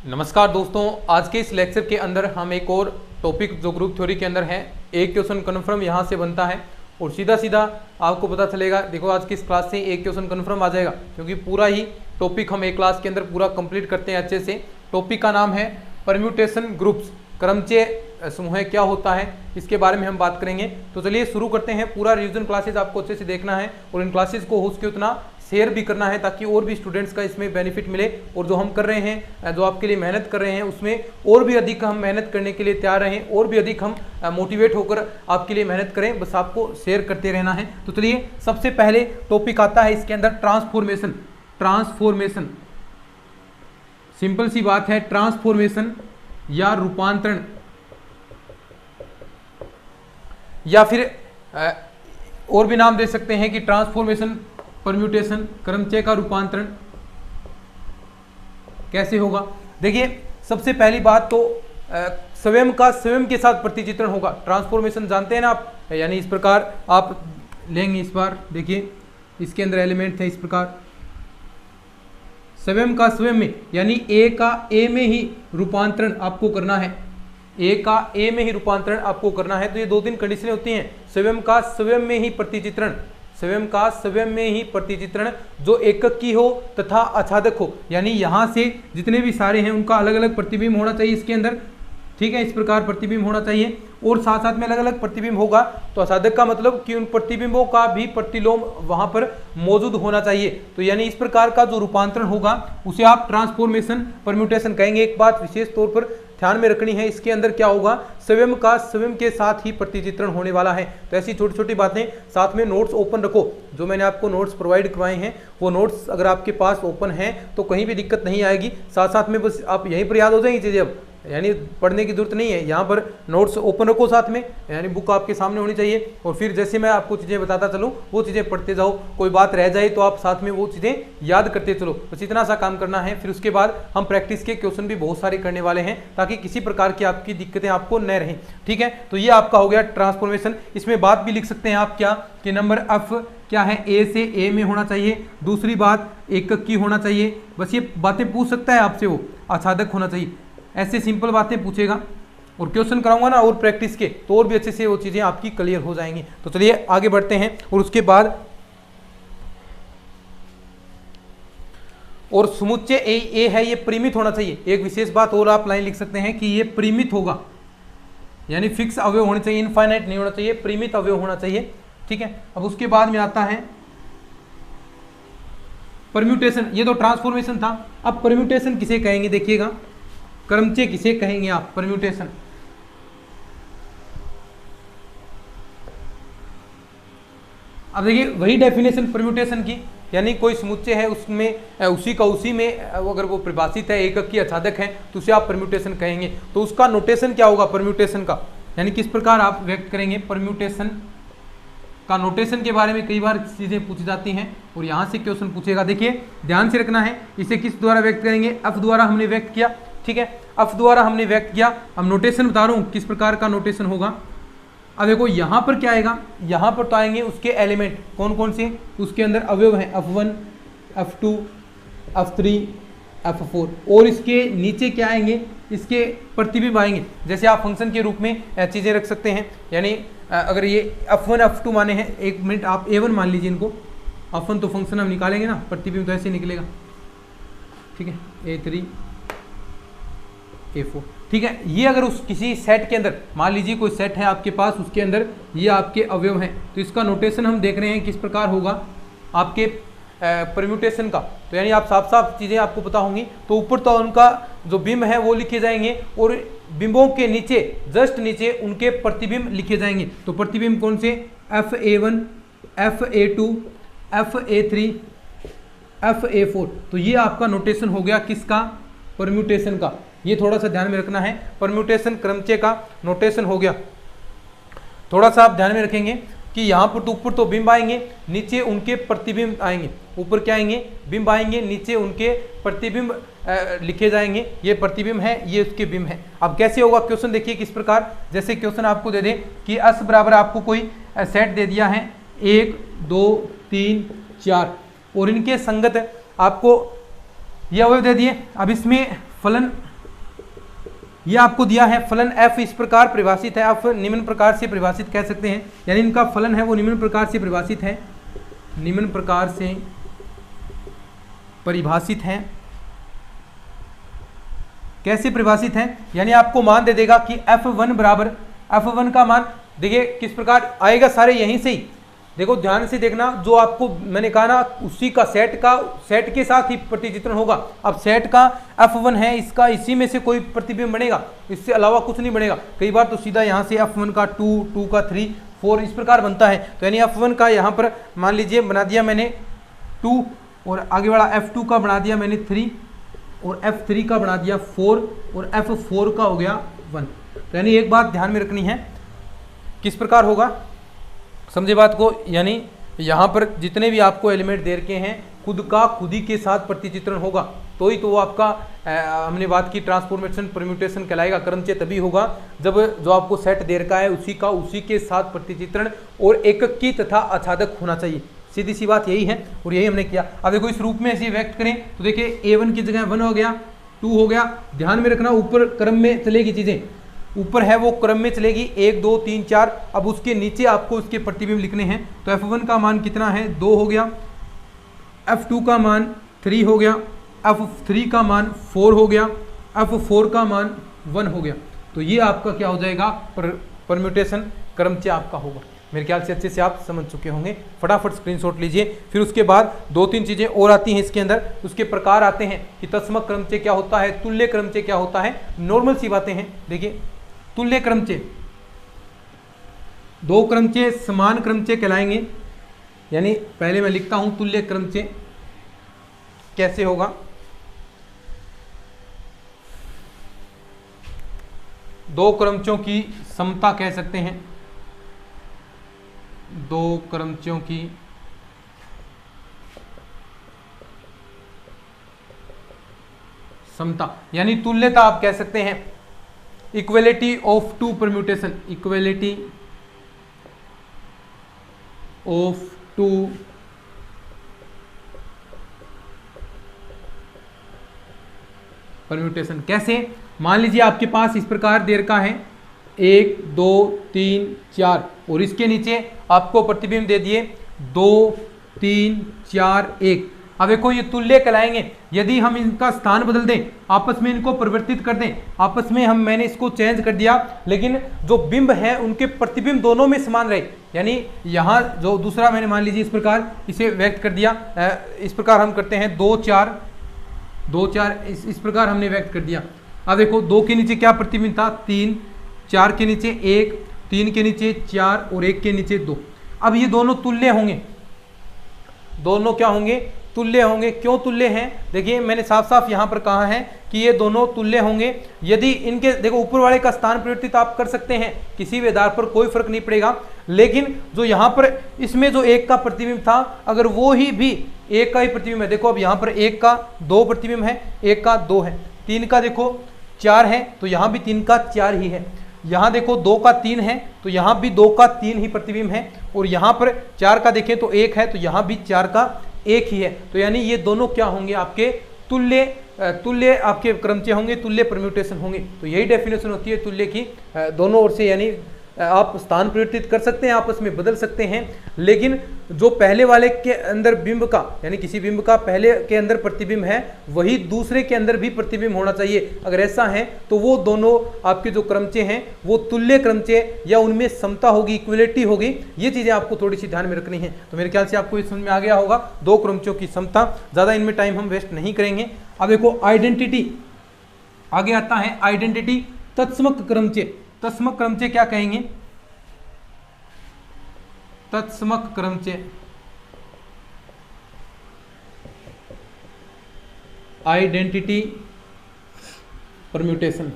नमस्कार दोस्तों, आज के इस लेक्चर के अंदर हम एक और टॉपिक जो ग्रुप थ्योरी के अंदर है, एक क्वेश्चन कन्फर्म यहाँ से बनता है और सीधा सीधा आपको पता चलेगा। देखो आज की इस क्लास से एक क्वेश्चन कन्फर्म आ जाएगा, क्योंकि पूरा ही टॉपिक हम एक क्लास के अंदर पूरा कंप्लीट करते हैं अच्छे से। टॉपिक का नाम है परम्यूटेशन ग्रुप्स, क्रमचय समूह क्या होता है, इसके बारे में हम बात करेंगे। तो चलिए शुरू करते हैं। पूरा रिवीजन क्लासेज आपको अच्छे से देखना है और इन क्लासेज को हो सके उतना शेयर भी करना है, ताकि और भी स्टूडेंट्स का इसमें बेनिफिट मिले। और जो हम कर रहे हैं, जो आपके लिए मेहनत कर रहे हैं, उसमें और भी अधिक हम मेहनत करने के लिए तैयार रहें, और भी अधिक हम मोटिवेट होकर आपके लिए मेहनत करें। बस आपको शेयर करते रहना है। तो चलिए सबसे पहले टॉपिक आता है इसके अंदर ट्रांसफॉर्मेशन। ट्रांसफॉर्मेशन सिंपल सी बात है, ट्रांसफॉर्मेशन या रूपांतरण, या फिर और भी नाम दे सकते हैं कि ट्रांसफॉर्मेशन, परम्यूटेशन, क्रमचय का रूपांतरण कैसे होगा। देखिए सबसे पहली बात तो स्वयं का स्वयं के साथ प्रतिचित्रण होगा। ट्रांसफॉर्मेशन जानते हैं ना आप, यानी इस प्रकार आप लेंगे। इस बार देखिए इसके अंदर एलिमेंट थे इस प्रकार, स्वयं का स्वयं में, यानी ए का ए में ही रूपांतरण आपको करना है। ए का ए में ही रूपांतरण आपको करना है। तो ये दो तीन कंडीशनें होती हैं। स्वयं का स्वयं में ही प्रतिचित्रण, स्वयं का स्वयं में ही प्रतिचित्रण जो एकक की हो तथा आच्छादक हो, यानी यहां से जितने भी सारे हैं उनका अलग अलग प्रतिबिंब होना चाहिए इसके अंदर। ठीक है, इस प्रकार प्रतिबिंब होना चाहिए और साथ साथ में अलग अलग प्रतिबिंब होगा। तो आच्छादक का मतलब कि उन प्रतिबिंबों का भी प्रतिलोम वहां पर मौजूद होना चाहिए। तो यानी इस प्रकार का जो रूपांतरण होगा उसे आप ट्रांसफॉर्मेशन, परम्यूटेशन कहेंगे। एक बात विशेष तौर पर ध्यान में रखनी है, इसके अंदर क्या होगा, स्वयं का स्वयं के साथ ही प्रतिचित्रण होने वाला है। तो ऐसी छोटी छोटी बातें, साथ में नोट्स ओपन रखो। जो मैंने आपको नोट्स प्रोवाइड करवाए हैं वो नोट्स अगर आपके पास ओपन हैं तो कहीं भी दिक्कत नहीं आएगी। साथ साथ में बस आप यहीं पर याद हो जाएंगी चीज़ें, अब यानी पढ़ने की जरूरत नहीं है। यहाँ पर नोट्स ओपन रखो साथ में, यानी बुक आपके सामने होनी चाहिए। और फिर जैसे मैं आपको चीज़ें बताता चलूँ वो चीज़ें पढ़ते जाओ। कोई बात रह जाए तो आप साथ में वो चीज़ें याद करते चलो। बस इतना सा काम करना है। फिर उसके बाद हम प्रैक्टिस के क्वेश्चन भी बहुत सारे करने वाले हैं, ताकि किसी प्रकार की आपकी दिक्कतें आपको न रहें। ठीक है, तो ये आपका हो गया ट्रांसफॉर्मेशन। इसमें बात भी लिख सकते हैं आप क्या, कि नंबर एफ क्या है, ए से ए में होना चाहिए। दूसरी बात एकक की होना चाहिए। बस ये बातें पूछ सकता है आपसे वो, आच्छादक होना चाहिए। ऐसे सिंपल बातें पूछेगा और क्वेश्चन कराऊंगा ना और प्रैक्टिस के, तो और भी अच्छे से वो चीज़ें आपकी क्लियर हो जाएंगी। तो चलिए आगे बढ़ते हैं। और उसके बाद और समुच्चय ए है, ये परिमित होना चाहिए। एक विशेष बात और आप लाइन लिख सकते हैं कि ये परिमित होगा, यानी फिक्स अवयव होने चाहिए, इनफाइनाइट नहीं होना चाहिए, परिमित अवयव होना चाहिए। ठीक है, अब उसके बाद में आता है परम्यूटेशन। ये तो ट्रांसफॉर्मेशन था। अब परम्यूटेशन किसे कहेंगे, देखिएगा, क्रमचय किसे कहेंगे आप, परम्यूटेशन। अब देखिए वही डेफिनेशन परम्यूटेशन की, यानी कोई समुच्चय है उसमें उसी का उसी में अगर वो परिभाषित है, एकक की आच्छादक है, तो उसे आप परम्यूटेशन कहेंगे। तो उसका नोटेशन क्या होगा परम्यूटेशन का, यानी किस प्रकार आप व्यक्त करेंगे परम्यूटेशन का। नोटेशन के बारे में कई बार चीजें पूछी जाती हैं और यहाँ से क्वेश्चन पूछेगा। देखिए ध्यान से रखना है, इसे किस द्वारा व्यक्त करेंगे, एफ द्वारा हमने व्यक्त किया। ठीक है, एफ द्वारा हमने व्यक्त किया। अब नोटेशन बता रहा हूँ किस प्रकार का नोटेशन होगा। अब देखो यहाँ पर क्या आएगा, यहाँ पर तो आएंगे उसके एलिमेंट, कौन कौन से उसके अंदर अवयव हैं, F1, F2, F3, F4। और इसके नीचे क्या आएंगे, इसके प्रतिबिंब आएंगे। जैसे आप फंक्शन के रूप में चीज़ें रख सकते हैं, यानी अगर ये F1 F2 माने हैं, एक मिनट आप A1 मान लीजिए इनको। F1 तो फंक्शन हम निकालेंगे ना, प्रतिबिंब तो ऐसे निकलेगा। ठीक है, A3 A4। ठीक है, ये अगर उस किसी सेट के अंदर, मान लीजिए कोई सेट है आपके पास, उसके अंदर ये आपके अवयव हैं, तो इसका नोटेशन हम देख रहे हैं किस प्रकार होगा आपके परम्यूटेशन का। तो यानी आप साफ साफ चीज़ें आपको पता होंगी। तो ऊपर तो उनका जो बिंब है वो लिखे जाएंगे और बिंबों के नीचे, जस्ट नीचे उनके प्रतिबिंब लिखे जाएंगे। तो प्रतिबिंब कौन से, FA1, FA2, FA3, FA4। तो ये आपका नोटेशन हो गया किसका, परम्यूटेशन का। ये थोड़ा सा ध्यान में रखना है, परम्यूटेशन क्रमचय का नोटेशन हो गया। थोड़ा सा आप ध्यान में रखेंगे कि यहाँ पर तो ऊपर तो बिंब आएंगे, नीचे उनके प्रतिबिंब आएंगे। ऊपर क्या आएंगे, बिंब आएंगे, नीचे उनके प्रतिबिंब लिखे जाएंगे। ये प्रतिबिंब है, ये उसके बिंब है। अब कैसे होगा क्वेश्चन, देखिए किस प्रकार। जैसे क्वेश्चन आपको दे दे कि S बराबर आपको कोई सेट दे दिया है 1 2 3 4 और इनके संगत आपको ये अवयव दे दिए। अब इसमें फलन ये आपको दिया है फलन f इस प्रकार परिभाषित है, आप निम्न प्रकार से परिभाषित कह सकते हैं, यानी इनका फलन है वो निम्न प्रकार से परिभाषित है, निम्न प्रकार से परिभाषित है। कैसे परिभाषित है, यानी आपको मान दे देगा कि f1 बराबर, f1 का मान देखिए किस प्रकार आएगा, सारे यहीं से ही देखो ध्यान से देखना, जो आपको मैंने कहा ना उसी का सेट के साथ ही प्रतिचित्रण होगा। अब सेट का f1 है, इसका इसी में से कोई प्रतिबिंब बनेगा, इससे अलावा कुछ नहीं बनेगा। कई बार तो सीधा यहाँ से f1 का 2 का 3 4 इस प्रकार बनता है, तो यानी f1 का यहाँ पर मान लीजिए बना दिया मैंने 2 और आगे वाला f2 का बना दिया मैंने 3 और f3 का बना दिया 4 और f4 का हो गया 1। तो यानी एक बात ध्यान में रखनी है, किस प्रकार होगा समझे बात को, यानी यहाँ पर जितने भी आपको एलिमेंट दे रखे हैं खुद का खुद ही के साथ प्रतिचित्रण होगा, तो ही तो वो आपका हमने बात की ट्रांसफॉर्मेशन परम्यूटेशन कहलाएगा। क्रमचय तभी होगा जब जो आपको सेट दे रखा है उसी के साथ प्रतिचित्रण और एककी तथा आच्छादक होना चाहिए। सीधी सी बात यही है और यही हमने किया। अब देखो इस रूप में ऐसे व्यक्त करें तो देखिए a1 की जगह 1 हो गया, 2 हो गया। ध्यान में रखना ऊपर क्रम में चलेगी चीजें, ऊपर है वो क्रम में चलेगी 1 2 3 4। अब उसके नीचे आपको उसके प्रतिबिंब लिखने हैं, तो f1 का मान कितना है 2 हो गया, f2 का मान 3 हो गया, f3 का मान 4 हो गया, f4 का मान 1 हो गया। तो ये आपका क्या हो जाएगा परम्यूटेशन क्रमचय आपका होगा। मेरे ख्याल से अच्छे से आप समझ चुके होंगे। फटाफट स्क्रीनशॉट लीजिए। फिर उसके बाद 2-3 चीजें और आती हैं इसके अंदर, उसके प्रकार आते हैं कि तत्समक क्रमचय क्या होता है, तुल्य क्रमचय क्या होता है, नॉर्मल सी बातें हैं। देखिए तुल्य क्रमचय, दो क्रमचय समान क्रमचय कहलाएंगे, यानी पहले मैं लिखता हूं तुल्य क्रमचय कैसे होगा। दो क्रमचयों की समता कह सकते हैं, दो क्रमचयों की समता यानी तुल्यता आप कह सकते हैं। Equality of two permutation, equality of two permutation कैसे, मान लीजिए आपके पास इस प्रकार दे रखा है 1 2 3 4 और इसके नीचे आपको प्रतिबिंब दे दिए 2 3 4 1। अब देखो ये तुल्य कहलाएंगे। यदि हम इनका स्थान बदल दें, आपस में इनको परिवर्तित कर दें, आपस में मैंने इसको चेंज कर दिया, लेकिन जो बिंब है उनके प्रतिबिंब दोनों में समान रहे, यानी यहाँ जो दूसरा मैंने मान लीजिए इस प्रकार इसे व्यक्त कर दिया, इस प्रकार हम करते हैं 2 4 2 4 इस प्रकार हमने व्यक्त कर दिया। अब देखो 2 के नीचे क्या प्रतिबिंब था 3, 4 के नीचे 1, 3 के नीचे 4 और 1 के नीचे 2। अब ये दोनों तुल्य होंगे, दोनों क्या होंगे तुल्य होंगे। क्यों तुल्य हैं, देखिए मैंने साफ साफ यहाँ पर कहा है कि ये दोनों तुल्य होंगे यदि इनके, देखो ऊपर वाले का स्थान परिवर्तित आप कर सकते हैं, किसी भी आधार पर कोई फर्क नहीं पड़ेगा, लेकिन जो यहाँ पर इसमें जो 1 का प्रतिबिंब था अगर वो ही भी 1 का ही प्रतिबिंब है, देखो अब यहाँ पर 1 का 2 प्रतिबिंब है, 1 का 2 है, 3 का देखो 4 है तो यहाँ भी 3 का 4 ही है, यहाँ देखो 2 का 3 है तो यहाँ भी 2 का 3 ही प्रतिबिंब है, और यहाँ पर 4 का देखें तो 1 है तो यहाँ भी 4 का 1 ही है। तो यानी ये दोनों क्या होंगे आपके तुल्य आपके क्रमचय होंगे, तुल्य परम्यूटेशन होंगे। तो यही डेफिनेशन होती है तुल्य की, दोनों ओर से यानी आप स्थान परिवर्तित कर सकते हैं, आपस में बदल सकते हैं, लेकिन जो पहले वाले के अंदर बिंब का यानी किसी बिंब का पहले के अंदर प्रतिबिंब है वही दूसरे के अंदर भी प्रतिबिंब होना चाहिए। अगर ऐसा है तो वो दोनों आपके जो क्रमचय हैं वो तुल्य क्रमचय या उनमें समता होगी, इक्वलिटी होगी। ये चीजें आपको थोड़ी सी ध्यान में रखनी है। तो मेरे ख्याल से आपको इस समझ में आ गया होगा दो क्रमचयों की समता। ज्यादा इनमें टाइम हम वेस्ट नहीं करेंगे। अब देखो आइडेंटिटी आगे आता है, आइडेंटिटी तत्समक क्रमचय। तत्समक क्रमचय क्या कहेंगे, तत्समक क्रमचय आइडेंटिटी परम्यूटेशन।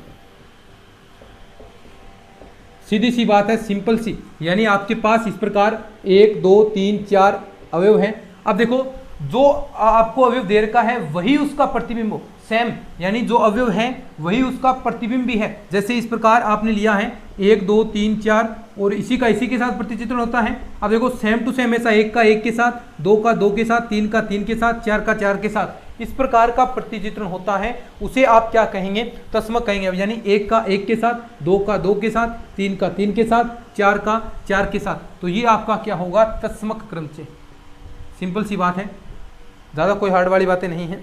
सीधी सी बात है, सिंपल सी, यानी आपके पास इस प्रकार 1 2 3 4 अवयव हैं। अब देखो जो आपको अवयव दे रखा है वही उसका प्रतिबिंब हो, सेम, यानी जो अवयव है वही उसका प्रतिबिंब भी है। जैसे इस प्रकार आपने लिया है 1 2 3 4 और इसी का इसी के साथ प्रतिचित्रण होता है। अब देखो सेम टू सेम ऐसा 1 का 1 के साथ, 2 का 2 के साथ, 3 का 3 के साथ, 4 का 4 के साथ, इस प्रकार का प्रतिचित्रण होता है, उसे आप क्या कहेंगे? तस्मक कहेंगे। यानी 1 का 1 के साथ, 2 का 2 के साथ, 3 का 3 के साथ, 4 का 4 के साथ, तो ये आपका क्या होगा? तस्मक क्रमचय। सिंपल सी बात है, ज़्यादा कोई हार्ड वाली बातें नहीं है।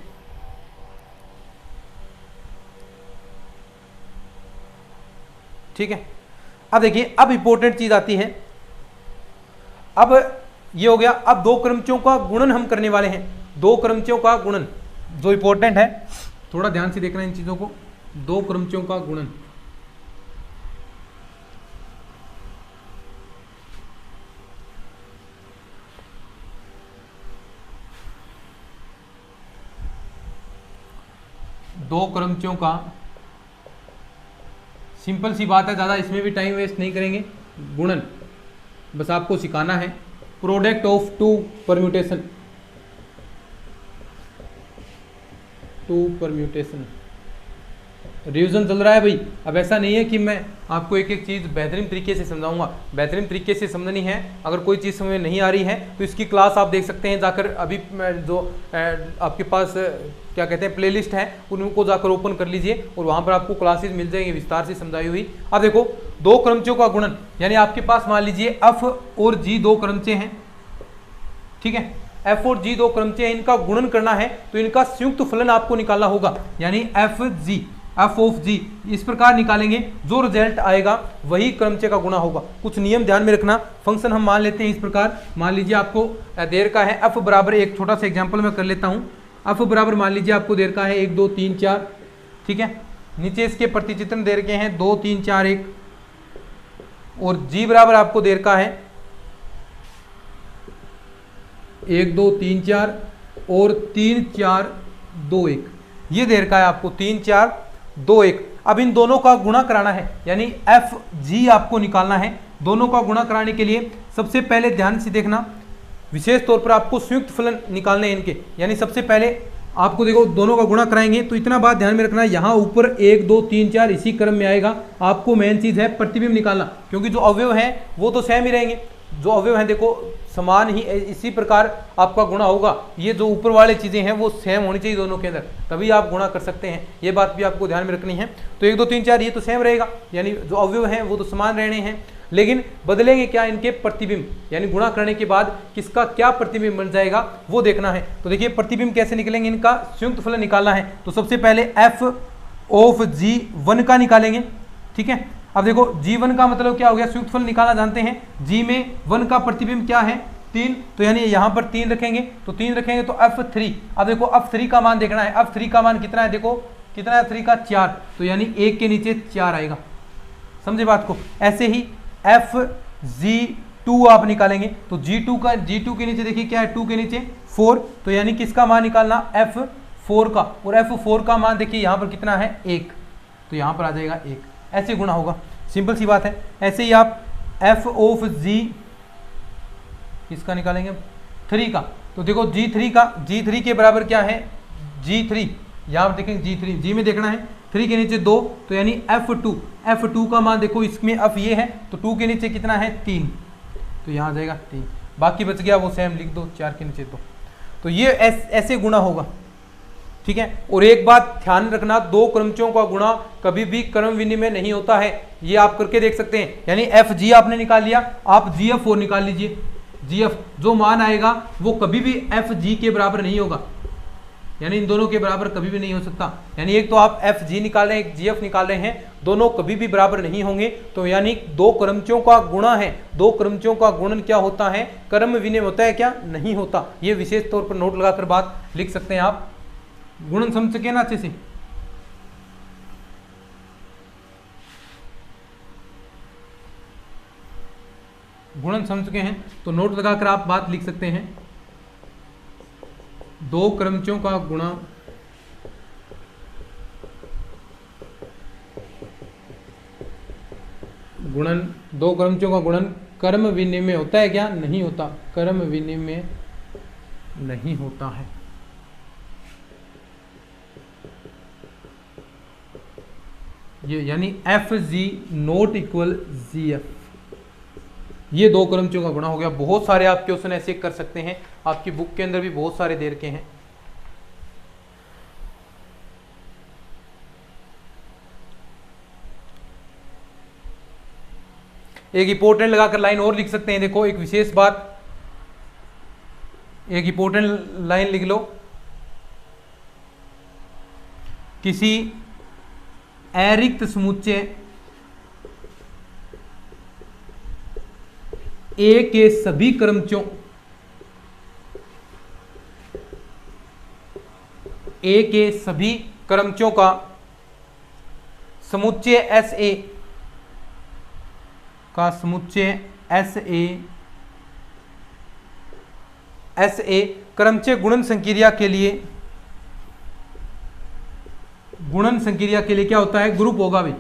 ठीक है, अब देखिए, अब इंपॉर्टेंट चीज आती है। अब ये हो गया, अब दो क्रमचयों का गुणन हम करने वाले हैं। दो क्रमचयों का गुणन जो इंपॉर्टेंट है, थोड़ा ध्यान से देखना इन चीजों को। दो क्रमचयों का गुणन, दो क्रमचयों का, सिंपल सी बात है, ज़्यादा इसमें भी टाइम वेस्ट नहीं करेंगे। गुणन बस आपको सिखाना है। Product of two permutation, two permutation. Revision चल रहा है भाई। अब ऐसा नहीं है कि मैं आपको एक एक चीज़ बेहतरीन तरीके से समझाऊंगा, बेहतरीन तरीके से समझनी है। अगर कोई चीज़ समझ में नहीं आ रही है तो इसकी क्लास आप देख सकते हैं जाकर। अभी जो आपके पास क्या कहते हैं प्लेलिस्ट है, उनको जाकर ओपन कर लीजिए और वहाँ पर आपको क्लासेस मिल जाएंगी विस्तार से समझाई हुई। अब देखो, दो क्रमचयों का गुणन, यानी आपके पास मान लीजिए एफ और जी दो क्रमचय हैं। ठीक है, एफ और जी दो क्रमचय हैं, इनका गुणन करना है तो इनका संयुक्त फलन आपको निकालना होगा, यानी एफ जी, एफ ऑफ जी इस प्रकार निकालेंगे। जो रिजल्ट आएगा वही क्रमचय का गुणा होगा। कुछ नियम ध्यान में रखना। फंक्शन हम मान लेते हैं इस प्रकार, मान लीजिए आपको देर का है एफ बराबर, एक छोटा सा एग्जांपल मैं कर लेता हूं। एफ बराबर मान लीजिए आपको देर का है 1 2 3 4। ठीक है, नीचे इसके प्रतिचित्रण देर के हैं 2 3 4 1, और जी बराबर आपको देर का है 1 2 3 4 और 3 4 2 1। ये देर का है आपको 3 4 2 1। अब इन दोनों का गुणा कराना है, यानी एफ जी आपको निकालना है। दोनों का गुणा कराने के लिए सबसे पहले ध्यान से देखना, विशेष तौर पर आपको संयुक्त फलन निकालने हैं इनके। यानी सबसे पहले आपको देखो, दोनों का गुणा कराएंगे तो इतना बात ध्यान में रखना, यहाँ ऊपर 1 2 3 4 इसी क्रम में आएगा। आपको मेन चीज है प्रतिबिंब निकालना, क्योंकि जो अवयव है वो तो सेम ही रहेंगे। जो अवयव हैं देखो समान ही, इसी प्रकार आपका गुणा होगा। ये जो ऊपर वाले चीज़ें हैं वो सेम होनी चाहिए दोनों के अंदर, तभी आप गुणा कर सकते हैं। ये बात भी आपको ध्यान में रखनी है। तो 1 2 3 4 ये तो सेम रहेगा, यानी जो अवयव हैं वो तो समान रहने हैं, लेकिन बदलेंगे क्या? इनके प्रतिबिंब, यानी गुणा करने के बाद किसका क्या प्रतिबिंब बन जाएगा वो देखना है। तो देखिए प्रतिबिंब कैसे निकलेंगे, इनका संयुक्त फलन निकालना है। तो सबसे पहले एफ ऑफ जी वन का निकालेंगे। ठीक है, अब देखो G1 का मतलब क्या हो गया? संयुक्त फल निकालना जानते हैं। G में 1 का प्रतिबिंब क्या है? 3, तो यानी यहाँ पर 3 रखेंगे, तो 3 रखेंगे तो F3। अब देखो F3 का मान देखना है, F3 का मान कितना है? देखो कितना है F3 का? 4, तो यानी 1 के नीचे 4 आएगा। समझे बात को? ऐसे ही FG2 आप निकालेंगे, तो G2 के नीचे देखिए क्या है? 2 के नीचे 4, तो यानी किसका मान निकालना? F4 का, और F4 का मान देखिए यहाँ पर कितना है? 1, तो यहाँ पर आ जाएगा 1। ऐसे गुणा होगा, सिंपल सी बात है। ऐसे ही आप एफ ऑफ जी किसका निकालेंगे? 3 का, तो देखो G3 के बराबर क्या है? G3, यहाँ पर देखेंगे G3, G में देखना है 3 के नीचे 2, तो यानी F2 का मान देखो, इसमें F ये है तो 2 के नीचे कितना है? 3, तो यहाँ आ जाएगा 3। बाकी बच गया वो सेम लिख दो, 4 के नीचे 2। तो ये ऐसे गुणा होगा। ठीक है, और एक बात ध्यान रखना, दो क्रमचयों का गुणा कभी भी क्रम विनिमय नहीं होता है। ये आप करके देख सकते हैं। यानी एफ जी आपने निकाल लिया, आप जी एफ और निकाल लीजिए। जी एफ जो मान आएगा वो कभी भी एफ जी के बराबर नहीं होगा, यानी इन दोनों के बराबर कभी भी नहीं हो सकता। यानी एक तो आप एफ जी निकाल रहे हैं, एक जी एफ निकाल रहे हैं, दोनों कभी भी बराबर नहीं होंगे। तो यानी दो क्रमचयों का गुणा है, दो क्रमचयों का गुणन क्या होता है? क्रम विनिमय होता है क्या? नहीं होता। ये विशेष तौर पर नोट लगाकर बात लिख सकते हैं आप। गुणन समझ सके ना अच्छे से? गुणन समझ चुके हैं तो नोट लगाकर आप बात लिख सकते हैं। दो क्रमचयों का गुणा गुणन, दो क्रमचयों का गुणन क्रम विनिमय होता है क्या? नहीं होता, क्रम विनिमय नहीं होता है। ये यानी f g not equal g f, ये दो क्रमचयों का गुणा हो गया। बहुत सारे आप क्वेश्चन ऐसे कर सकते हैं, आपकी बुक के अंदर भी बहुत सारे दे रखे हैं। एक इंपॉर्टेंट लगाकर लाइन और लिख सकते हैं। देखो एक विशेष बात, एक इंपॉर्टेंट लाइन लिख लो, किसी अरिक्त समुच्चय ए के सभी क्रमचयों, ए के सभी क्रमचयों का समुच्चय एस ए का समुच्चय एस ए क्रमचय गुणन संक्रिया के लिए, गुणन संक्रिया के लिए क्या होता है, ग्रुप होगा भाई।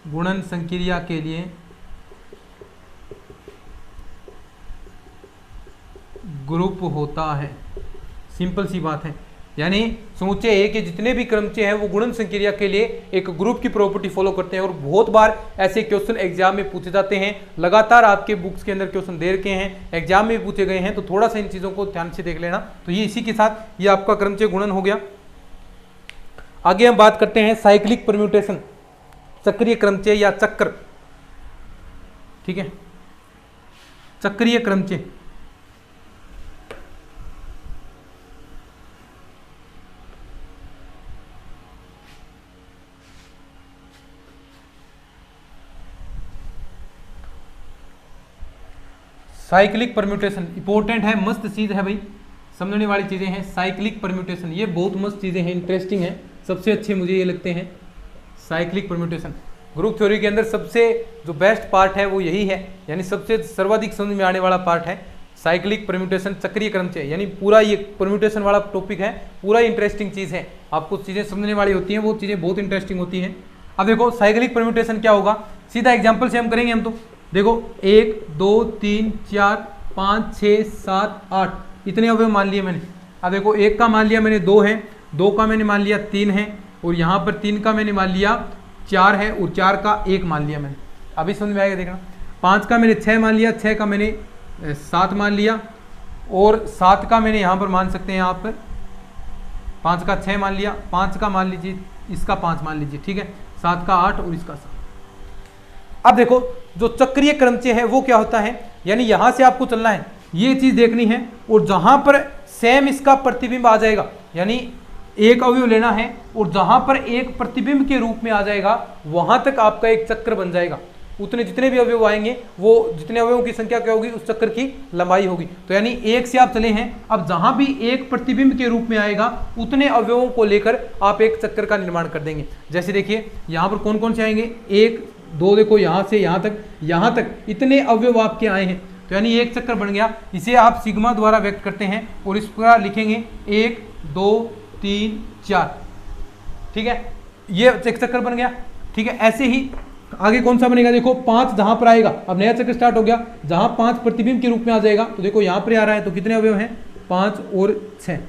गुणन संक्रिया के लिए ग्रुप होता है, सिंपल सी बात है। यानी समुच्चय ए के जितने भी क्रमचय हैं वो गुणन संक्रिया के लिए एक ग्रुप की प्रॉपर्टी फॉलो करते हैं। और बहुत बार ऐसे क्वेश्चन एग्जाम में पूछे जाते हैं, लगातार आपके बुक्स के अंदर क्वेश्चन दे रखे हैं, एग्जाम में पूछे गए हैं, तो थोड़ा सा इन चीज़ों को ध्यान से देख लेना। तो ये इसी के साथ ये आपका क्रमचय गुणन हो गया। आगे हम बात करते हैं साइक्लिक परम्यूटेशन, चक्रीय क्रमचय या चक्र, ठीक है, चक्रीय क्रमचय। साइक्लिक परम्यूटेशन इंपॉर्टेंट है, मस्त चीज है भाई, समझने वाली चीजें हैं। साइक्लिक परम्यूटेशन ये बहुत मस्त चीजें हैं, इंटरेस्टिंग है, सबसे अच्छे मुझे ये लगते हैं साइक्लिक परम्यूटेशन। ग्रुप थ्योरी के अंदर सबसे जो बेस्ट पार्ट है वो यही है, यानी सबसे सर्वाधिक समझ में आने वाला पार्ट है साइक्लिक परम्यूटेशन, चक्रीय क्रमचय। यानी पूरा ये परम्यूटेशन वाला टॉपिक है, पूरा इंटरेस्टिंग चीज है, आपको चीजें समझने वाली होती हैं, वो चीजें बहुत इंटरेस्टिंग होती हैं। अब देखो साइक्लिक परम्यूटेशन क्या होगा, सीधा एग्जाम्पल से हम करेंगे। हम तो देखो 1 2 3 4 5 6 7 8 इतने अवयव मान लिए मैंने। अब देखो 1 का मान लिया मैंने 2 है, 2 का मैंने मान लिया 3 है, और यहाँ पर 3 का मैंने मान लिया 4 है, और 4 का 1 मान लिया मैंने। अभी समझ में आएगा, देखना। 5 का मैंने 6 मान लिया, 6 का मैंने 7 मान लिया, और 7 का मैंने यहाँ पर मान सकते हैं, यहाँ पर 5 का 6 मान लिया, 5 का मान लीजिए, इसका 5 मान लीजिए, ठीक है, 7 का 8 और इसका 7। अब देखो जो चक्रीय क्रमचय है वो क्या होता है, यानी यहां से आपको चलना है, ये चीज देखनी है, और जहां पर सेम इसका प्रतिबिंब आ जाएगा, यानी एक अवयव लेना है और जहां पर एक प्रतिबिंब के रूप में आ जाएगा वहां तक आपका एक चक्र बन जाएगा। उतने जितने भी अवयव आएंगे वो जितने अवयवों की संख्या क्या होगी, उस चक्र की लंबाई होगी। तो यानी 1 से आप चले हैं, अब जहां भी एक प्रतिबिंब के रूप में आएगा उतने अवयवों को लेकर आप एक चक्र का निर्माण कर देंगे। जैसे देखिए यहां पर कौन कौन से आएंगे, 1 2, देखो यहां से यहां तक इतने अवयव आपके आए हैं, तो यानी एक चक्र बन गया। इसे आप सिग्मा द्वारा व्यक्त करते हैं और इस प्रकार लिखेंगे 1 2 3 4, ठीक है, ये एक चक्र बन गया, ठीक है। ऐसे ही आगे कौन सा बनेगा, देखो 5 जहां पर आएगा, अब नया चक्र स्टार्ट हो गया, जहां 5 प्रतिबिंब के रूप में आ जाएगा, तो देखो यहां पर आ रहा है, तो कितने अवयव हैं, 5 और 6,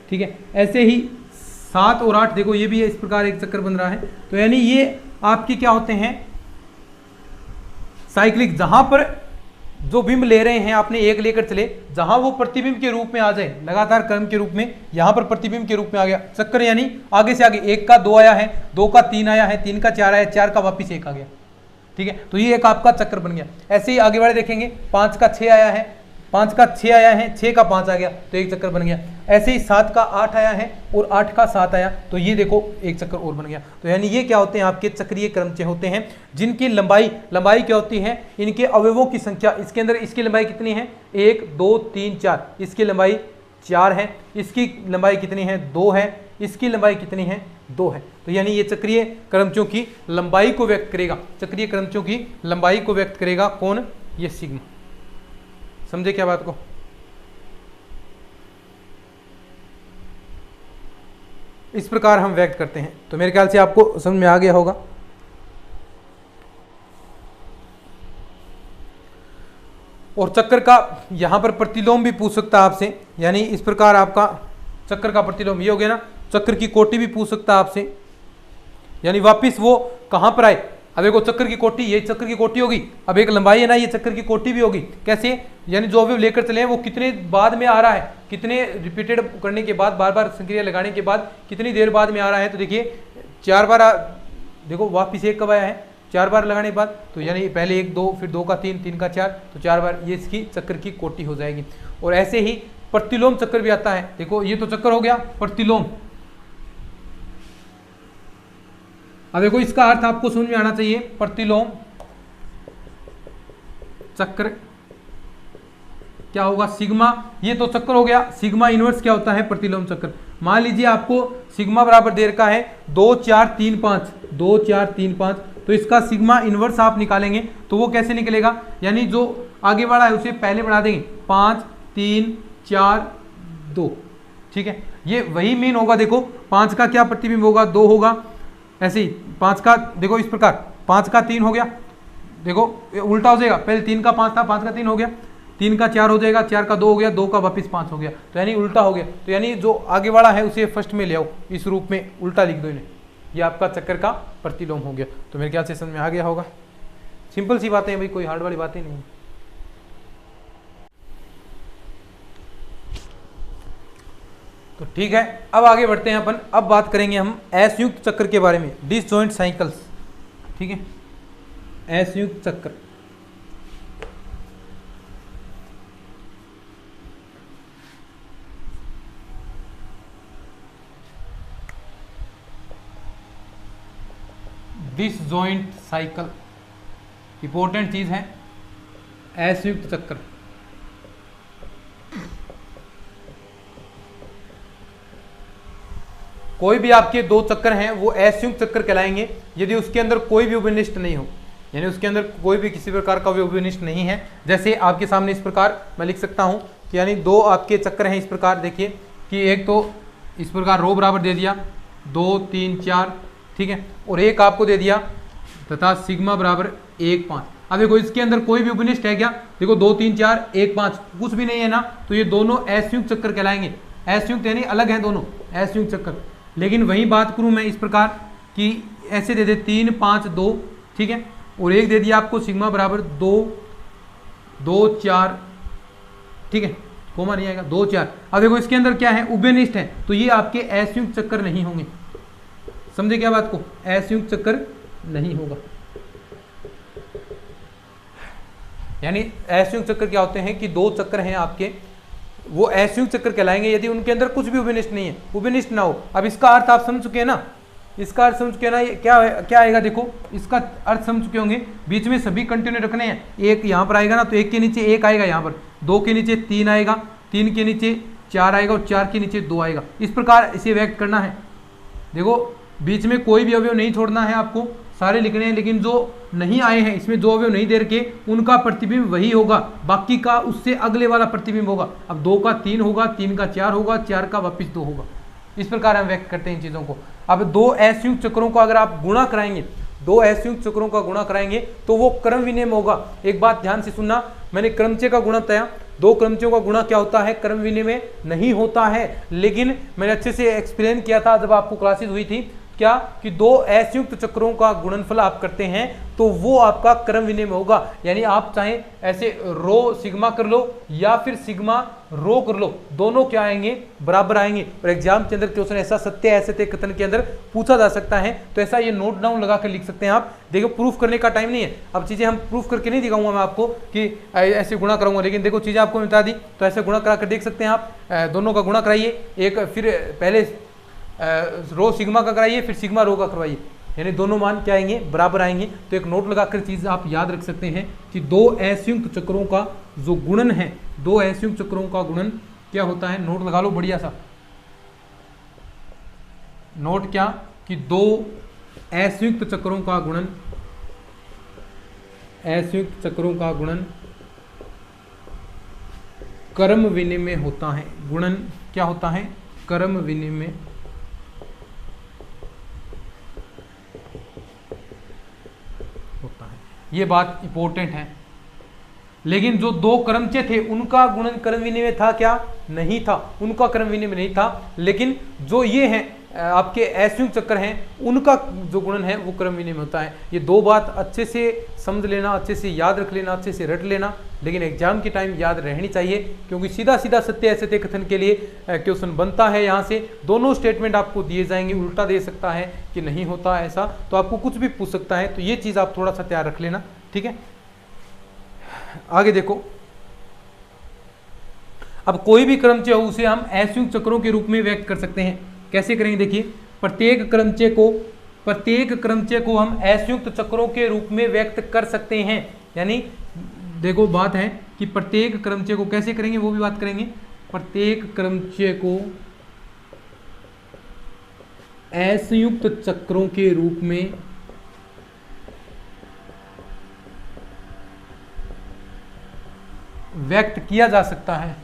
ठीक है। ऐसे ही 7 और 8, देखो ये भी इस प्रकार एक चक्र बन रहा है। तो यानी ये आपके क्या होते हैं, साइक्लिक, जहां पर जो बिंब ले रहे हैं आपने एक लेकर चले, जहां वो प्रतिबिंब के रूप में आ जाए लगातार क्रम के रूप में, यहां पर प्रतिबिंब के रूप में आ गया चक्कर, यानी आगे से आगे 1 का 2 आया है, 2 का 3 आया है, 3 का 4 आया, 4 का वापिस 1 आ गया, ठीक है। तो ये एक आपका चक्र बन गया। ऐसे ही आगे वाले देखेंगे, 5 का 6 आया है, 5 का 6 आया है, 6 का 5 आ गया, तो एक चक्कर बन गया। ऐसे ही 7 का 8 आया है और 8 का 7 आया, तो ये देखो एक चक्कर और बन गया। तो यानी ये क्या होते हैं, आपके चक्रीय क्रमचय होते हैं, जिनकी लंबाई क्या होती है, इनके अवयवों की संख्या। इसके अंदर इसकी लंबाई कितनी है, 1 2 3 4, इसकी लंबाई 4 है, इसकी लंबाई कितनी है, 2 है, इसकी लंबाई कितनी है, 2 है। तो यानी ये चक्रीय क्रमचयों की लंबाई को व्यक्त करेगा, चक्रीय क्रमचयों की लंबाई को व्यक्त करेगा कौन, ये सिग्मा। समझे क्या बात को। इस प्रकार हम व्यक्त करते हैं। तो मेरे ख्याल से आपको समझ में आ गया होगा। और चक्र का यहां पर प्रतिलोम भी पूछ सकता है आपसे, यानी इस प्रकार आपका चक्र का प्रतिलोम ये हो गया ना, चक्र की कोटि भी पूछ सकता है आपसे, यानी वापिस वो कहां पर आए। अब देखो चक्र की कोटि, ये चक्र की कोटि होगी, अब एक लंबाई है ना, ये चक्र की कोटि भी होगी। कैसे, यानी जो अवयव लेकर चले हैं वो कितने बाद में आ रहा है, कितने रिपीटेड करने के बाद, बार बार संक्रिया लगाने के बाद कितनी देर बाद में आ रहा है। तो देखिए 4 बार देखो वापिस एक कब आया है, 4 बार लगाने के बाद, तो यानी पहले 1 2 फिर 2 का 3 3 का 4, तो 4 बार, ये इसकी चक्र की कोटि हो जाएगी। और ऐसे ही प्रतिलोम चक्र भी आता है। देखो ये तो चक्र हो गया प्रतिलोम। अब देखो इसका अर्थ आपको समझ में आना चाहिए। प्रतिलोम चक्र क्या होगा, सिग्मा, ये तो चक्र हो गया, सिग्मा इनवर्स क्या होता है, प्रतिलोम चक्र। मान लीजिए आपको सिग्मा बराबर दे रखा है 2 4 3 5, 2 4 3 5, तो इसका सिग्मा इनवर्स आप निकालेंगे तो वो कैसे निकलेगा, यानी जो आगे वाला है उसे पहले बढ़ा देंगे, 5 3 4 2, ठीक है। ये वही मीन होगा। देखो 5 का क्या प्रतिबिंब होगा, 2 होगा। ऐसे ही 5 का देखो इस प्रकार, 5 का 3 हो गया, देखो उल्टा हो जाएगा, पहले 3 का 5 था, 5 का 3 हो गया, 3 का 4 हो जाएगा, 4 का 2 हो गया, 2 का वापिस 5 हो गया, तो यानी उल्टा हो गया। तो यानी जो आगे वाला है उसे फर्स्ट में ले आओ, इस रूप में उल्टा लिख दो इन्हें, ये आपका चक्कर का प्रतिलोम हो गया। तो मेरे ख्याल से समझ में आ गया होगा। सिंपल सी बातें हैं भाई, कोई हार्ड वाली बातें नहीं। तो ठीक है, अब आगे बढ़ते हैं अपन। अब बात करेंगे हम असंयुक्त चक्र के बारे में, डिसजॉइंट साइकिल्स, ठीक है, असंयुक्त चक्र। डिसजॉइंट साइकिल इंपॉर्टेंट चीज है, असंयुक्त चक्र। कोई भी आपके 2 चक्र हैं वो असंयुक्त चक्र कहलाएंगे यदि उसके अंदर कोई भी उभयनिष्ठ नहीं हो, यानी उसके अंदर कोई भी किसी प्रकार का उभयनिष्ठ नहीं है। जैसे आपके सामने इस प्रकार मैं लिख सकता हूं कि यानी 2 आपके चक्र हैं इस प्रकार, देखिए कि एक तो इस प्रकार रो बराबर दे दिया 2 3 4, ठीक है, और एक आपको दे दिया तथा सिग्मा बराबर 1 5। अब देखो इसके अंदर कोई भी उभयनिष्ठ है क्या, देखो 2 3 4 1 5 कुछ भी नहीं है ना, तो ये दोनों असंयुक्त चक्र कहलाएंगे। असंयुक्त यानी अलग हैं दोनों, असंयुक्त चक्र। लेकिन वही बात करूं मैं इस प्रकार कि ऐसे दे दे 3 5 2, ठीक है, और एक दे दिया आपको सिग्मा बराबर 2 2 4, ठीक है, कोमा नहीं आएगा 2 4। अब देखो इसके अंदर क्या है, उभयनिष्ठ है, तो ये आपके असंयुक्त चक्कर नहीं होंगे। समझे क्या बात को, असंयुक्त चक्कर नहीं होगा। यानी असंयुक्त चक्कर क्या होते हैं कि 2 चक्र हैं आपके, वो असंयुक्त चक्र कहलाएंगे यदि उनके अंदर कुछ भी उभयनिष्ठ नहीं है, उभयनिष्ठ ना हो। अब इसका अर्थ आप समझ चुके हैं ना, इसका अर्थ समझ चुके हैं ना, ये क्या आएगा, देखो इसका अर्थ समझ चुके होंगे। बीच में सभी कंटिन्यू रखने हैं, एक यहाँ पर आएगा ना, तो 1 के नीचे 1 आएगा, यहाँ पर 2 के नीचे 3 आएगा, 3 के नीचे 4 आएगा, और 4 के नीचे 2 आएगा। इस प्रकार इसे व्यक्त करना है। देखो बीच में कोई भी अवयव नहीं छोड़ना है आपको, सारे लिखने हैं, लेकिन जो नहीं आए हैं इसमें जो अवयव नहीं दे रखे उनका प्रतिबिंब वही होगा, बाकी का उससे अगले वाला प्रतिबिंब होगा। अब 2 का 3 होगा, 3 का 4 होगा, 4 का वापिस 2 होगा। इस प्रकार हम व्यक्त करते हैं इन चीजों को। अब 2 असंयुक्त चक्रों को अगर आप गुणा कराएंगे, 2 असंयुक्त चक्रों का गुणा कराएंगे तो वो क्रम विनिमय होगा। एक बात ध्यान से सुनना, मैंने क्रमचय का गुणा बताया, 2 क्रमचयों का गुणा क्या होता है, क्रम विनिमय नहीं होता है। लेकिन मैंने अच्छे से एक्सप्लेन किया था जब आपको क्लासेस हुई थी, क्या कि 2 असंयुक्त चक्रों का गुणनफल आप करते हैं तो वो आपका क्रम विनिमय होगा। यानी आप चाहे ऐसे रो सिग्मा कर लो या फिर सिग्मा रो कर लो, दोनों क्या आएंगे, बराबर आएंगे। और एग्जाम के अंदर क्वेश्चन ऐसा सत्य असत्य कथन के अंदर पूछा जा सकता है, तो ऐसा ये नोट डाउन लगा कर लिख सकते हैं आप। देखो प्रूफ करने का टाइम नहीं है, अब चीजें हम प्रूफ करके नहीं दिखाऊंगा मैं आपको कि ऐसे गुणा करूंगा, लेकिन देखो चीजें आपको बता दी, तो ऐसे गुणा करा कर देख सकते हैं आप। दोनों का गुणा कराइए, एक फिर पहले रो सिग्मा का कराइए, फिर सिग्मा रो का करवाइए, यानी दोनों मान क्या आएंगे, बराबर आएंगे। तो एक नोट लगाकर चीज आप याद रख सकते हैं कि 2 असंयुक्त चक्रों का जो गुणन है, 2 असंयुक्त चक्रों का गुणन क्या होता है, नोट लगा लो बढ़िया सा नोट, क्या कि 2 असंयुक्त चक्रों का गुणन, असंयुक्त चक्रों का गुणन क्रम विनिमय होता है। गुणन क्या होता है, क्रम विनिमय होता है। ये बात इंपॉर्टेंट है। लेकिन जो 2 क्रमचय थे उनका गुणन क्रम विनिमय था क्या, नहीं था, उनका क्रम विनिमय नहीं था। लेकिन जो ये हैं आपके असंयुक्त चक्र हैं उनका जो गुणन है वो क्रम विनिमय होता है। ये दो बात अच्छे से समझ लेना, अच्छे से याद रख लेना, अच्छे से रट लेना, लेकिन एग्जाम के टाइम याद रहनी चाहिए, क्योंकि सीधा सीधा सत्य असत्य कथन के लिए क्वेश्चन बनता है। यहाँ से दोनों स्टेटमेंट आपको दिए जाएंगे, उल्टा दे सकता है कि नहीं होता ऐसा, तो आपको कुछ भी पूछ सकता है, तो ये चीज़ आप थोड़ा सा तैयार रख लेना, ठीक है। आगे देखो, अब कोई भी क्रमचय हो उसे हम असंयुक्त चक्रों के रूप में व्यक्त कर सकते हैं। कैसे करेंगे देखिए, प्रत्येक क्रमचय को हम असंयुक्त चक्रों के रूप में व्यक्त कर सकते हैं। यानी देखो बात है कि प्रत्येक क्रमचय को कैसे करेंगे वो भी बात करेंगे। प्रत्येक क्रमचय को असंयुक्त चक्रों के रूप में व्यक्त किया जा सकता है।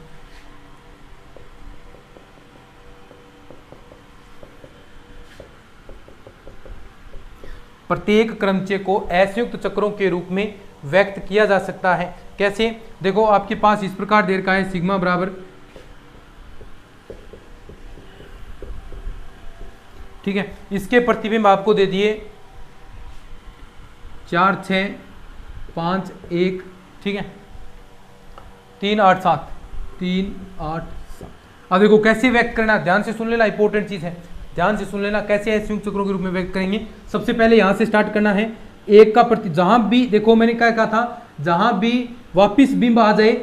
प्रत्येक क्रमचय को असंयुक्त चक्रों के रूप में व्यक्त किया जा सकता है। कैसे देखो, आपके पास इस प्रकार दे रखा है सिग्मा बराबर, ठीक है, इसके प्रतिबिंब आपको दे दिए 4 6 5 1, ठीक है, 3 8 7 3 8 7। अब देखो कैसे व्यक्त करना, ध्यान से सुन लेना, इंपॉर्टेंट चीज है, ध्यान से सुन लेना कैसे असंयुक्त चक्रों के रूप में व्यक्त करेंगे। सबसे पहले यहां से स्टार्ट करना है। एक का प्रति, जहां भी देखो मैंने क्या कहा था, जहां भी वापिस बिंब आ जाए,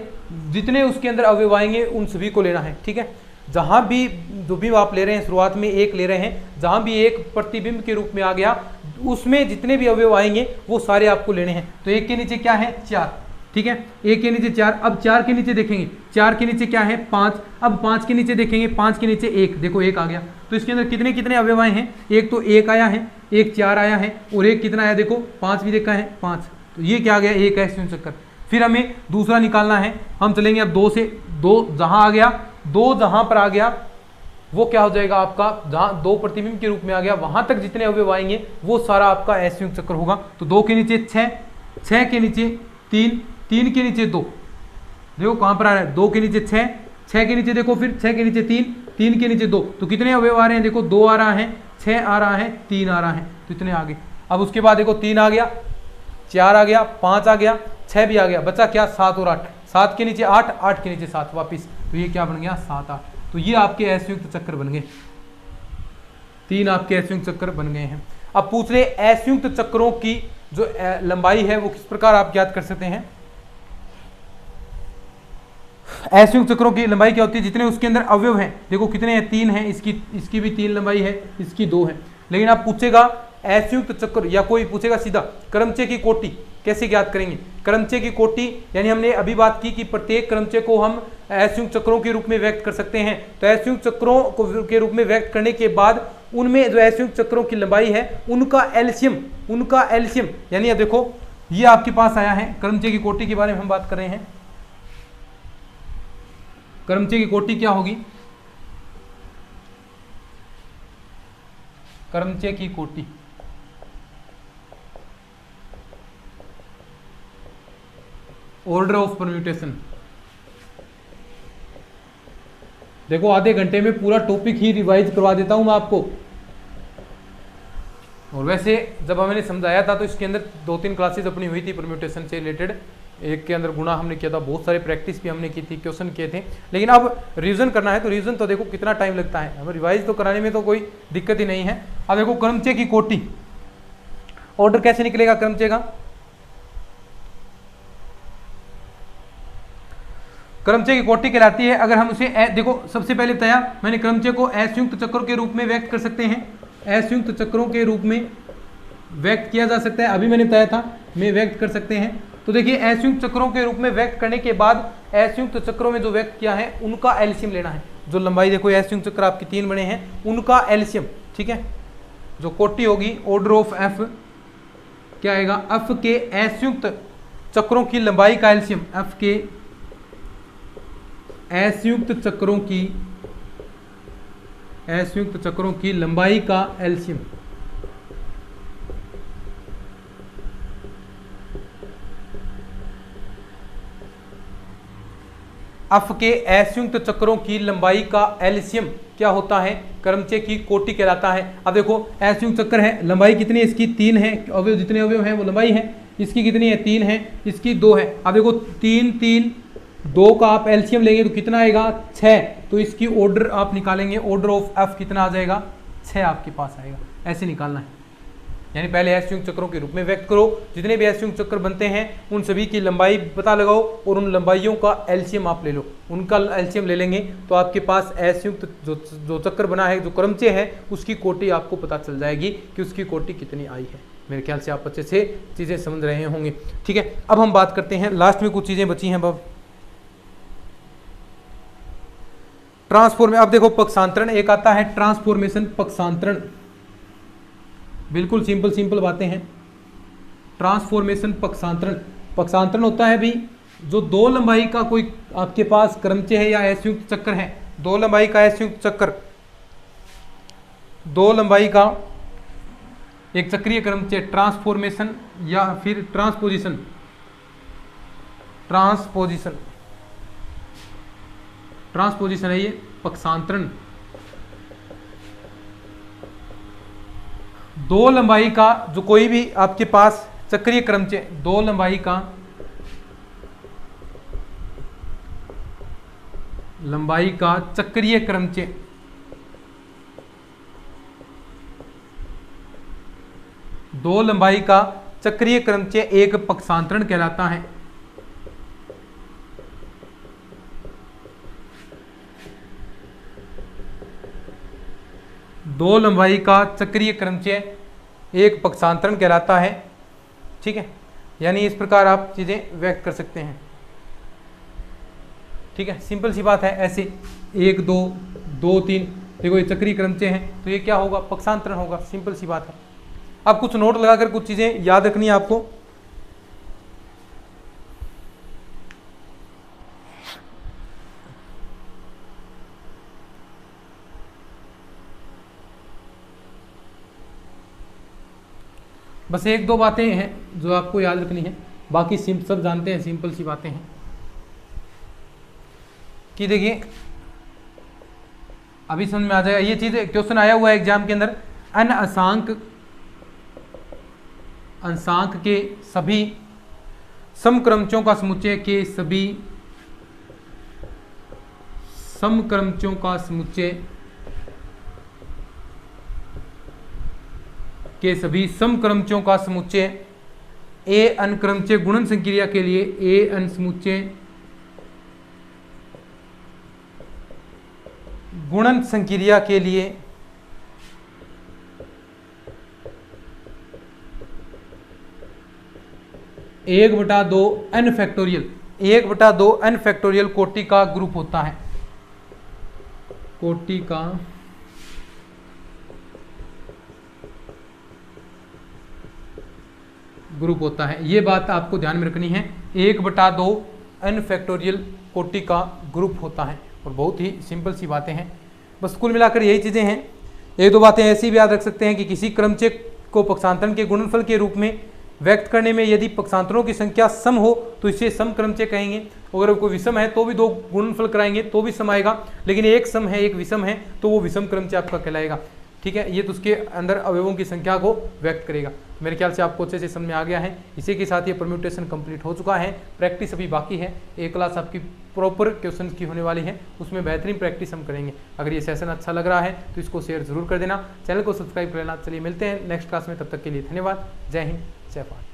जितने उसके अंदर अवयव आएंगे उन सभी को लेना है, ठीक है। जहां भी जो बिंब आप ले रहे हैं, शुरुआत में एक ले रहे हैं, जहां भी एक प्रतिबिंब के रूप में आ गया उसमें जितने भी अवयव आएंगे वो सारे आपको लेने हैं। तो एक के नीचे क्या है 4, ठीक है, एक के नीचे 4। अब 4 के नीचे देखेंगे, 4 के नीचे क्या है 5। अब 5 के नीचे देखेंगे, 5 के नीचे 1, देखो 1 आ गया। तो इसके अंदर कितने कितने अवयव आए हैं, एक तो 1 आया है, एक 4 आया है, और एक कितना आया देखो 5 भी देखा है 5। तो ये क्या आ गया, एक असंयुक्त चक्कर। फिर हमें दूसरा निकालना है, हम चलेंगे अब 2 से, 2 जहां आ गया, 2 जहां पर आ गया वो क्या हो जाएगा आपका, जहां 2 प्रतिबिंब के रूप में आ गया वहां तक जितने अवयव आएंगे वो सारा आपका असंयुक्त चक्र होगा। तो 2 के नीचे 6, 6 के नीचे 3, 3 के नीचे 2, देखो कहां पर आ रहा है 2 के नीचे 6, 6 के नीचे देखो फिर 6 के नीचे 3, 3 के नीचे 2। तो कितने अवयव आ रहे हैं देखो 2 आ रहा है, 6 आ रहा है, 3 आ रहा है, तो इतने आ गए। अब उसके बाद देखो 3 आ गया, 4 आ गया, 5 आ गया, 6 भी आ गया, बचा क्या 7 और 8, 7 के नीचे 8, 8 के नीचे 7 वापिस। तो ये क्या बन गया 7 8। तो ये आपके असंयुक्त चक्र बन गए, 3 आपके असंयुक्त चक्र बन गए हैं। अब पूछ रहे असंयुक्त चक्रों की जो लंबाई है वो किस प्रकार आप ज्ञात कर सकते हैं। असंयुक्त चक्रों की लंबाई क्या होती है, जितने उसके अंदर अवयव हैं, देखो कितने हैं 3 हैं, इसकी भी 3 लंबाई है, इसकी 2 है। लेकिन आप पूछेगा असंयुक्त चक्र, या कोई पूछेगा सीधा क्रमचय की कोटि कैसे ज्ञात करेंगे। क्रमचय की कोटि यानी हमने अभी बात की कि प्रत्येक क्रमचय को हम असंयुक्त चक्रों के रूप में व्यक्त कर सकते हैं। तो असंयुक्त चक्रों को के रूप में व्यक्त करने के बाद उनमें जो असंयुक्त चक्रों की लंबाई है उनका एलसीएम यानी अब देखो ये आपके पास आया है, क्रमचय की कोटि के बारे में हम बात कर रहे हैं। क्रमचय की कोटि क्या होगी, क्रमचय की कोटि ऑर्डर ऑफ परम्यूटेशन। देखो आधे घंटे में पूरा टॉपिक ही रिवाइज करवा देता हूं मैं आपको। और वैसे जब हमने समझाया था तो इसके अंदर 2-3 क्लासेस अपनी हुई थी परम्यूटेशन से रिलेटेड। एक के अंदर गुणा हमने किया था, बहुत सारे प्रैक्टिस भी हमने की थी, क्वेश्चन किए थे। लेकिन अब रिवीजन करना है तो रिवीजन तो देखो कितना टाइम लगता है, अब रिवाइज तो कराने में तो कोई दिक्कत ही नहीं है। अब देखो क्रमचय की कोटि ऑर्डर कैसे निकलेगा क्रमचय का, क्रमचय की कोटि कहलाती है अगर हम उसे देखो सबसे पहले बताया मैंने क्रमचय को असंयुक्त चक्रों के रूप में व्यक्त कर सकते हैं, असंयुक्त चक्रों के रूप में व्यक्त किया जा सकता है, अभी मैंने बताया था मैं व्यक्त कर सकते हैं। तो देखिए असंयुक्त चक्रों के रूप में व्यक्त करने के बाद असंयुक्त चक्रों में जो व्यक्त किया है उनका एलसीएम लेना है। जो लंबाई देखो असंयुक्त चक्र आपके 3 बने हैं उनका एलसीएम, ठीक है। जो कोटि होगी ऑर्डर ऑफ एफ क्या आएगा, एफ के असंयुक्त चक्रों की लंबाई का एलसीएम, एफ के असंयुक्त चक्रों की लंबाई का एलसीएम। एफ के असंयुक्त चक्रों की लंबाई का एलसीएम क्या होता है, क्रमचय की कोटि कहलाता है। अब देखो असंयुक्त चक्र है, लंबाई कितनी है इसकी 3 है, अवयव जितने अवयव हैं वो लंबाई है, इसकी कितनी है 3 है, इसकी 2 है। अब देखो 3 3 2 का आप एलसीएम लेंगे तो कितना आएगा 6, तो इसकी ऑर्डर आप निकालेंगे, ऑर्डर ऑफ एफ कितना आ जाएगा 6 आपके पास आएगा। ऐसे निकालना है, यानी पहले असंयुक्त चक्रों के रूप में व्यक्त करो, जितने भी असंयुक्त चक्र बनते हैं उन सभी की लंबाई पता लगाओ और उन लंबाइयों का एलसीएम आप ले लो। उनका एलसीएम ले लेंगे तो आपके पास असंयुक्त जो चक्र बना है, जो क्रमचय है, उसकी कोटि आपको पता चल जाएगी कि उसकी कोटि कितनी आई है। मेरे ख्याल से आप अच्छे से चीजें समझ रहे होंगे। ठीक है, अब हम बात करते हैं, लास्ट में कुछ चीजें बची हैं अब ट्रांसफॉर्म। अब देखो पक्षांतरण एक आता है, ट्रांसफॉर्मेशन पक्षांतरण, बिल्कुल सिंपल बातें हैं। ट्रांसफॉर्मेशन पक्षांतरण, पक्षांतरण होता है भी जो 2 लंबाई का कोई आपके पास क्रमचय है या असंयुक्त चक्र है, 2 लंबाई का असंयुक्त चक्र, 2 लंबाई का एक चक्रीय क्रमचय, ट्रांसफॉर्मेशन या फिर ट्रांसपोजिशन, ट्रांसपोजिशन है ये पक्षांतरण। 2 लंबाई का जो कोई भी आपके पास चक्रीय क्रमचय, 2 लंबाई का चक्रीय क्रमचय, 2 लंबाई का चक्रीय क्रमचय एक पक्षांतरण कहलाता है। दो लंबाई का चक्रीय क्रमचय एक पक्षांतरण कहलाता है। ठीक है, यानी इस प्रकार आप चीजें व्यक्त कर सकते हैं। ठीक है, सिंपल सी बात है। ऐसे 1 2 2 3 देखो ये चक्रीय क्रमचय है तो ये क्या होगा, पक्षांतरण होगा। सिंपल सी बात है। अब कुछ नोट लगाकर कुछ चीजें याद रखनी है आपको। बस 1 2 बातें हैं जो आपको याद रखनी है, बाकी सब जानते हैं, सिंपल सी बातें हैं। कि देखिए अभी समझ में आ जाएगा ये चीज। क्वेश्चन आया हुआ है एग्जाम के अंदर, अन अंशांक के सभी समक्रमचों का समुच्चय के सभी समक्रमचों का समुच्चय के सभी समक्रमचों का समुच्चय ए अनक्रमचय गुणन संक्रिया के लिए ए अन समुच्चय गुणन संक्रिया के लिए 1/2 n फैक्टोरियल 1/2 n फैक्टोरियल कोटि का ग्रुप होता है। कोटि का ग्रुप होता है। ये बात आपको ध्यान में रखनी है। 1/2 n फैक्टोरियल कोटि का ग्रुप होता है और बहुत ही सिंपल सी बातें हैं। बस कुल मिलाकर यही चीज़ें हैं। 1 2 बातें ऐसी भी याद रख सकते हैं कि किसी क्रमचय को पक्षांतरण के गुणनफल के रूप में व्यक्त करने में यदि पक्षांतरों की संख्या सम हो तो इसे सम क्रमचय कहेंगे। अगर कोई विषम है तो भी 2 गुणनफल कराएंगे तो भी सम आएगा, लेकिन एक सम है एक विषम है तो वो विषम क्रमचय आपका कहलाएगा। ठीक है, ये तो उसके अंदर अवयवों की संख्या को व्यक्त करेगा। मेरे ख्याल से आपको अच्छे से समझ में आ गया है। इसी के साथ ये परम्यूटेशन कंप्लीट हो चुका है। प्रैक्टिस अभी बाकी है। एक क्लास आपकी प्रॉपर क्वेश्चन की होने वाली है, उसमें बेहतरीन प्रैक्टिस हम करेंगे। अगर ये सेशन अच्छा लग रहा है तो इसको शेयर जरूर कर देना, चैनल को सब्सक्राइब कर लेना। चलिए मिलते हैं नेक्स्ट क्लास में, तब तक के लिए धन्यवाद। जय हिंद, जय भारत।